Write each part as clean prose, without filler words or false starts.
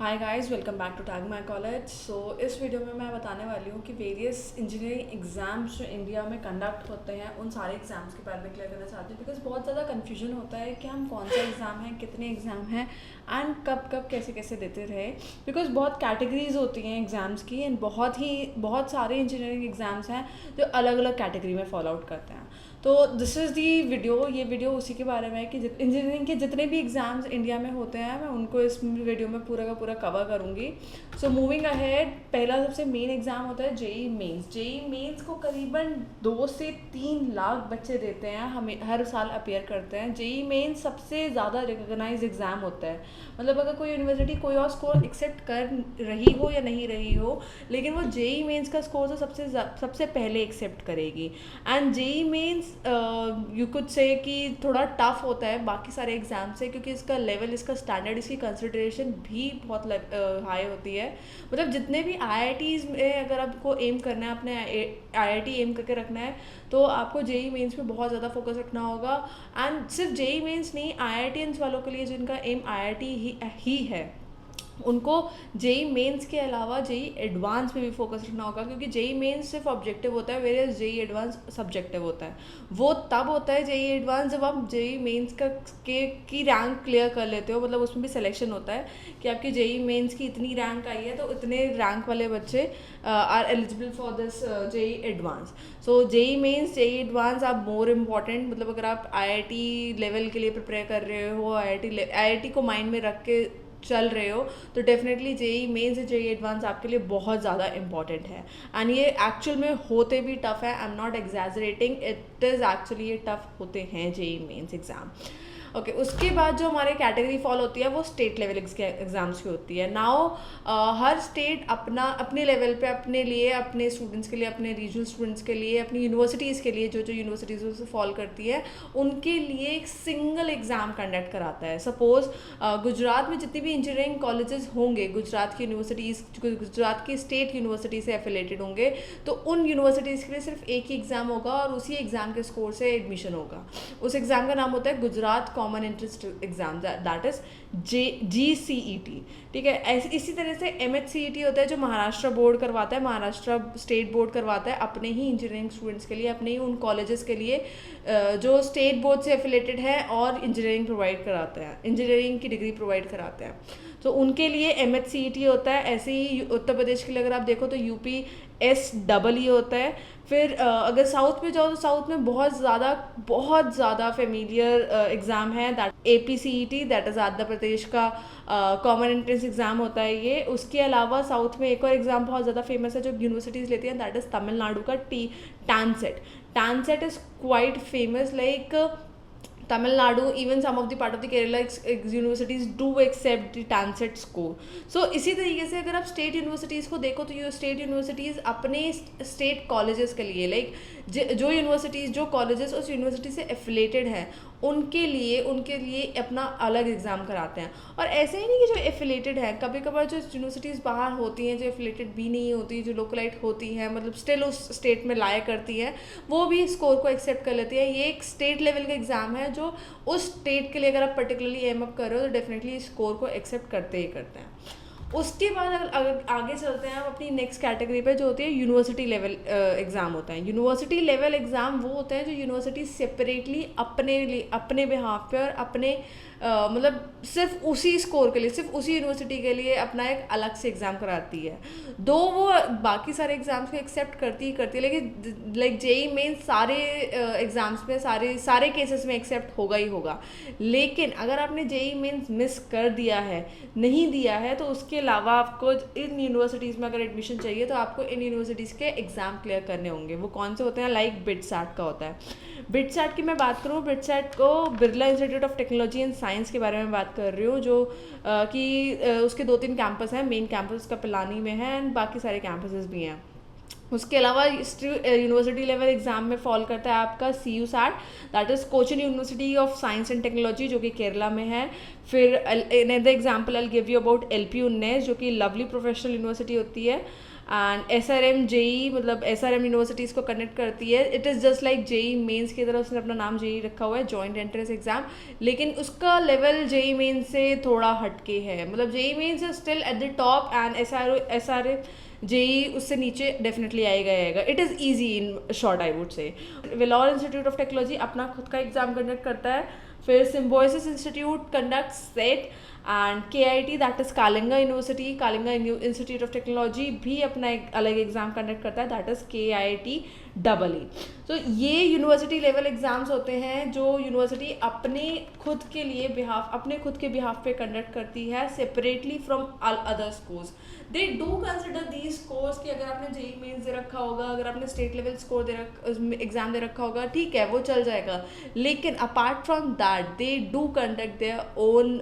Hi guys, welcome back to Tag My College. इस video में मैं बताने वाली हूँ कि वेरियस इंजीनियरिंग एग्ज़ाम्स जो इंडिया में कंडक्ट होते हैं उन सारे एग्ज़ाम्स के बारे में क्लियर करना चाहती हूँ। बिकॉज बहुत ज़्यादा कन्फ्यूजन होता है कि हम कौन सा एग्ज़ाम है, कितने एग्ज़ाम हैं एंड कब कब कैसे कैसे देते रहे। बिकॉज बहुत कैटेगरीज होती हैं एग्ज़ाम्स की एंड बहुत सारे इंजीनियरिंग एग्ज़ाम्स हैं जो अलग अलग कैटेगरी में फॉलो आउट करते हैं। तो दिस इज़ दी वीडियो। ये वीडियो उसी के बारे में है कि इंजीनियरिंग के जितने भी एग्ज़ाम्स इंडिया में होते हैं मैं उनको इस वीडियो में पूरा का पूरा कवर करूँगी। सो मूविंग अहेड, पहला सबसे मेन एग्ज़ाम होता है जेई मेंस। जेई मेंस को करीबन 2 से 3 लाख बच्चे देते हैं, हमें हर साल अपेयर करते हैं। जेई मेंस सबसे ज़्यादा रिकॉग्नाइज एग्ज़ाम होता है। मतलब अगर कोई यूनिवर्सिटी कोई और स्कोर एक्सेप्ट कर रही हो या नहीं रही हो, लेकिन वो जेई मेंस का स्कोर तो सबसे पहले एक्सेप्ट करेगी। And JEE Mains you could say कि थोड़ा टफ होता है बाकी सारे एग्ज़ाम से, क्योंकि इसका लेवल, इसका स्टैंडर्ड, इसकी कंसिडरेशन भी बहुत हाई होती है। मतलब जितने भी आईआईटीज़ में अगर आपको एम करना है, अपने आईआईटी एम करके रखना है, तो आपको जेई मेंस पे बहुत ज़्यादा फोकस रखना होगा। एंड सिर्फ जेई मेंस नहीं, आईआईटीएंस वालों के लिए जिनका एम आईआईटी ही है, उनको जेई मेंस के अलावा जेई एडवांस पे भी फोकस रखना होगा, क्योंकि जेई मेंस सिर्फ ऑब्जेक्टिव होता है, वेयर जेई एडवांस सब्जेक्टिव होता है। वो तब होता है जेई एडवांस जब आप जेई मेंस की रैंक क्लियर कर लेते हो। मतलब उसमें भी सिलेक्शन होता है कि आपकी जेई मेंस की इतनी रैंक आई है तो इतने रैंक वाले बच्चे are eligible for this JEE Advance. So JEE Mains, JEE Advance आप मोर इम्पॉर्टेंट, मतलब अगर आप आईआईटी लेवल के लिए प्रिपेयर कर रहे हो, आईआईटी को माइंड में रख के चल रहे हो, तो definitely JEE Mains JEE Advance आपके लिए बहुत ज़्यादा इंपॉर्टेंट है। एंड ये एक्चुअल में होते भी टफ है, I am not exaggerating, it is actually ये टफ होते हैं जेई मेंस एग्ज़ाम। ओके, उसके बाद जो हमारे कैटेगरी फॉल होती है वो स्टेट लेवल एग्जाम्स की होती है। नाउ हर स्टेट अपने लेवल पे अपने लिए, अपने स्टूडेंट्स के लिए, अपने रीजनल स्टूडेंट्स के लिए, अपनी यूनिवर्सिटीज़ के लिए, जो जो यूनिवर्सिटीज़ से फॉल करती है उनके लिए एक सिंगल एग्ज़ाम कंडक्ट कराता है। सपोज गुजरात में जितनी भी इंजीनियरिंग कॉलेजेस होंगे, गुजरात की यूनिवर्सिटीज़, गुजरात की स्टेट यूनिवर्सिटी से एफिलेटेड होंगे, तो उन यूनिवर्सिटीज़ के लिए सिर्फ एक ही एग्ज़ाम होगा और उसी एग्ज़ाम के स्कोर से एडमिशन होगा। उस एग्ज़ाम का नाम होता है Gujarat common entrance exam, that is GCET। ठीक है, ऐसे इसी तरह से MHCET होता है जो महाराष्ट्र बोर्ड करवाता है, महाराष्ट्र स्टेट बोर्ड करवाता है अपने ही इंजीनियरिंग स्टूडेंट्स के लिए, अपने ही उन कॉलेजेस के लिए जो स्टेट बोर्ड से एफिलेटेड है और इंजीनियरिंग प्रोवाइड कराते हैं, इंजीनियरिंग की डिग्री प्रोवाइड कराते हैं। तो उनके लिए MHCET होता है। ऐसे ही उत्तर प्रदेश के लिए अगर आप देखो तो UPSEE होता है। फिर अगर साउथ में जाओ तो साउथ में बहुत ज़्यादा फेमिलियर एग्ज़ाम है, that APCET, that is Andhra Pradesh का कॉमन एंट्रेंस एग्ज़ाम होता है ये। उसके अलावा साउथ में एक और एग्ज़ाम बहुत ज़्यादा फेमस है जो यूनिवर्सिटीज़ लेती हैं, दैट इज़ तमिलनाडु का TANCET. TANCET is quite famous, like Tamil Nadu, even some of the part of the Kerala universities do accept the TANSET score. So इसी तरीके से अगर आप स्टेट यूनिवर्सिटीज़ को देखो तो ये स्टेट यूनिवर्सिटीज़ अपने स्टेट कॉलेजेस के लिए, लाइक जो यूनिवर्सिटीज़, जो कॉलेजेस उस यूनिवर्सिटी से एफिलेटेड हैं, उनके लिए अपना अलग एग्ज़ाम कराते हैं। और ऐसे ही नहीं कि जो एफिलेटेड हैं, कभी कभार जो यूनिवर्सिटीज़ बाहर होती हैं जो एफिलेटेड भी नहीं होती, जो लोकलाइट होती हैं, मतलब स्टिल उस स्टेट में लाया करती हैं, वो भी स्कोर को एक्सेप्ट कर लेती है। ये एक स्टेट लेवल का एग्ज़ाम है जो उस स्टेट के लिए अगर आप पर्टिकुलरली एम अप कर रहे हो तो डेफिनेटली स्कोर को एक्सेप्ट करते ही करते हैं। उसके बाद अगर आगे चलते हैं आप अपनी नेक्स्ट कैटेगरी पे, जो होती है यूनिवर्सिटी लेवल एग्ज़ाम होता है। यूनिवर्सिटी लेवल एग्ज़ाम वो होता है जो यूनिवर्सिटी सेपरेटली अपने बिहाफ पे और अपने मतलब सिर्फ उसी स्कोर के लिए, सिर्फ उसी यूनिवर्सिटी के लिए अपना एक अलग से एग्ज़ाम कराती है। दो वो बाकी सारे एग्ज़ाम्स को एक्सेप्ट करती है, लेकिन लाइक जेई मेन सारे एग्ज़ाम्स में सारे केसेस में एक्सेप्ट होगा ही होगा। लेकिन अगर आपने जेई मेंस मिस कर दिया है, नहीं दिया है, तो उसके अलावा आपको इन यूनिवर्सिटीज़ में अगर एडमिशन चाहिए तो आपको इन यूनिवर्सिटीज़ के एग्ज़ाम क्लियर करने होंगे। वो कौन से होते हैं? लाइक बिटसैट का होता है। बिटसैट की मैं बात करूँ, बिटसैट को Birla institute of technology and science के बारे में बात कर रही हूँ, जो कि उसके 2-3 कैंपस हैं। मेन कैंपस उसका पिलानी में है एंड बाकी सारे कैंपसेस भी हैं। उसके अलावा यूनिवर्सिटी लेवल एग्जाम में फॉल करता है आपका CU SAT, that is Cochin University of Science and Technology, जो कि केरला में है। फिर another example I give you about LP 19, जो कि लवली प्रोफेशनल यूनिवर्सिटी होती है। एंड SRM JEE, मतलब SRM यूनिवर्सिटीज़ को कनेक्ट करती है। It is just like JEE Mains की तरह उसने अपना नाम JEE रखा हुआ है, जॉइंट एंट्रेंस एग्जाम, लेकिन उसका लेवल JEE मेंस से थोड़ा हटके है। मतलब JEE Mains is still at the top and SRM JEE उससे नीचे डेफिनेटली आएगा। It is easy in short, I would say. Vellore institute of technology अपना खुद का एग्जाम कंडक्ट करता है। फिर Symbiosis institute conduct set, and KIT that is Kalinga university, Kalinga institute of technology भी अपना एक अलग एग्जाम कंडक्ट करता है, दैट इज़ KIT EE। तो ये यूनिवर्सिटी लेवल एग्जाम्स होते हैं जो यूनिवर्सिटी अपने खुद के बिहाफ पे कंडक्ट करती है, separately from other schools. They do consider these scores कि अगर आपने JEE मेंस दे रखा होगा, अगर आपने स्टेट लेवल स्कोर एग्जाम दे रखा होगा, ठीक है, वो चल जाएगा। लेकिन apart from that they do conduct their own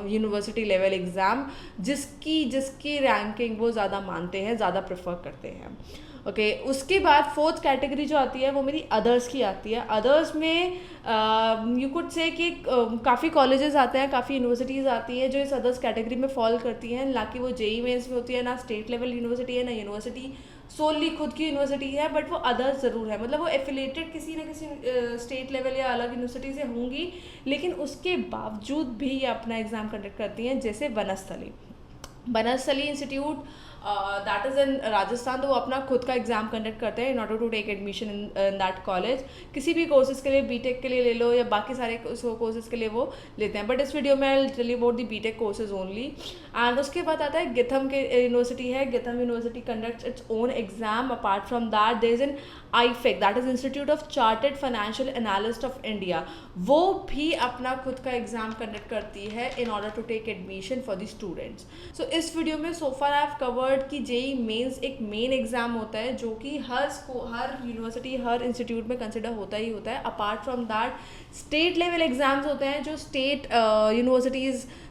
university level exam, जिसकी रैंकिंग वो ज़्यादा मानते हैं, ज़्यादा प्रेफर करते हैं। ओके, उसके बाद फोर्थ कैटेगरी जो आती है वो मेरी अदर्स की आती है। अदर्स में यू कुड से कि काफ़ी कॉलेजेस आते हैं, काफ़ी यूनिवर्सिटीज़ आती हैं जो इस अदर्स कैटेगरी में फॉल करती हैं। ना कि वो JEE मेंस में होती है, ना स्टेट लेवल यूनिवर्सिटी है, ना यूनिवर्सिटी सोली खुद की यूनिवर्सिटी है, बट वो अदर्स ज़रूर है। मतलब वो एफिलेटेड किसी ना किसी स्टेट लेवल या अलग यूनिवर्सिटी से होंगी, लेकिन उसके बावजूद भी ये अपना एग्ज़ाम कंडक्ट करती हैं। जैसे Banasthali institute that is in Rajasthan, तो वो अपना खुद का एग्ज़ाम कंडक्ट करते हैं in order to take admission in that college. किसी भी कोर्सेज के लिए, BTech के लिए ले लो या बाकी सारे कोर्सेज के लिए वो लेते हैं, बट इस वीडियो में I tell you about the BTech courses only. And उसके बाद आता है गिथम के यूनिवर्सिटी है, GITAM university conducts its own exam. Apart from that there is an IFAC, that is institute of chartered financial analyst of India, वो भी अपना खुद का एग्जाम कंडक्ट करती है in order to take admission for the students. So इस video में so far I have covered कि JEE मेंस एक मेन एग्जाम होता है जो कि हर यूनिवर्सिटी, हर इंस्टीट्यूट में कंसिडर होता ही होता है। Apart from that state level exams होते हैं जो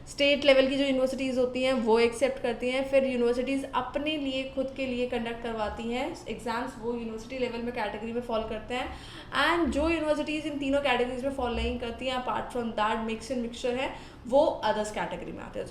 स्टेट लेवल की जो यूनिवर्सिटीज़ होती हैं वो एक्सेप्ट करती हैं। फिर यूनिवर्सिटीज़ अपने लिए खुद के लिए कंडक्ट करवाती हैं एग्ज़ाम्स, वो यूनिवर्सिटी लेवल में कैटेगरी में फॉल करते हैं। एंड जो यूनिवर्सिटीज़ इन तीनों कैटेगरीज में फॉल नहीं करती हैं, apart from that mix and mixture है, वो अदर्स कैटेगरी में आते हैं।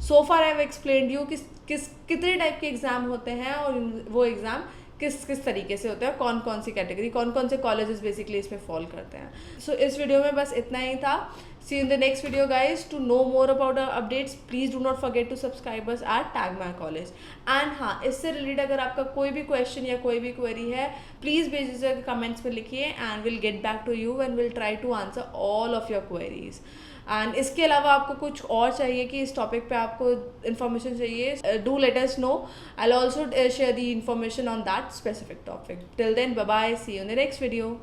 सो far I have explained you कितने टाइप के एग्ज़ाम होते हैं और वो एग्ज़ाम किस तरीके से होता है, कौन कौन सी कैटेगरी, कौन कौन से कॉलेजेस बेसिकली इसमें फॉल करते हैं। सो इस वीडियो में बस इतना ही था। See you in the next video guys. To know more about our updates, please do not forget to subscribe us at Tag My College. And हाँ, इससे रिलेटेड अगर आपका कोई भी क्वेश्चन या कोई भी क्वेरी है, प्लीज़ भेज दीजिए कमेंट्स में लिखिए, and will get back to you and will try to answer all of your queries. And इसके अलावा आपको कुछ और चाहिए कि इस टॉपिक पे आपको इन्फॉर्मेशन चाहिए, do let us know. I will also share the information on that specific topic. Till then, bye bye, see you in the next video.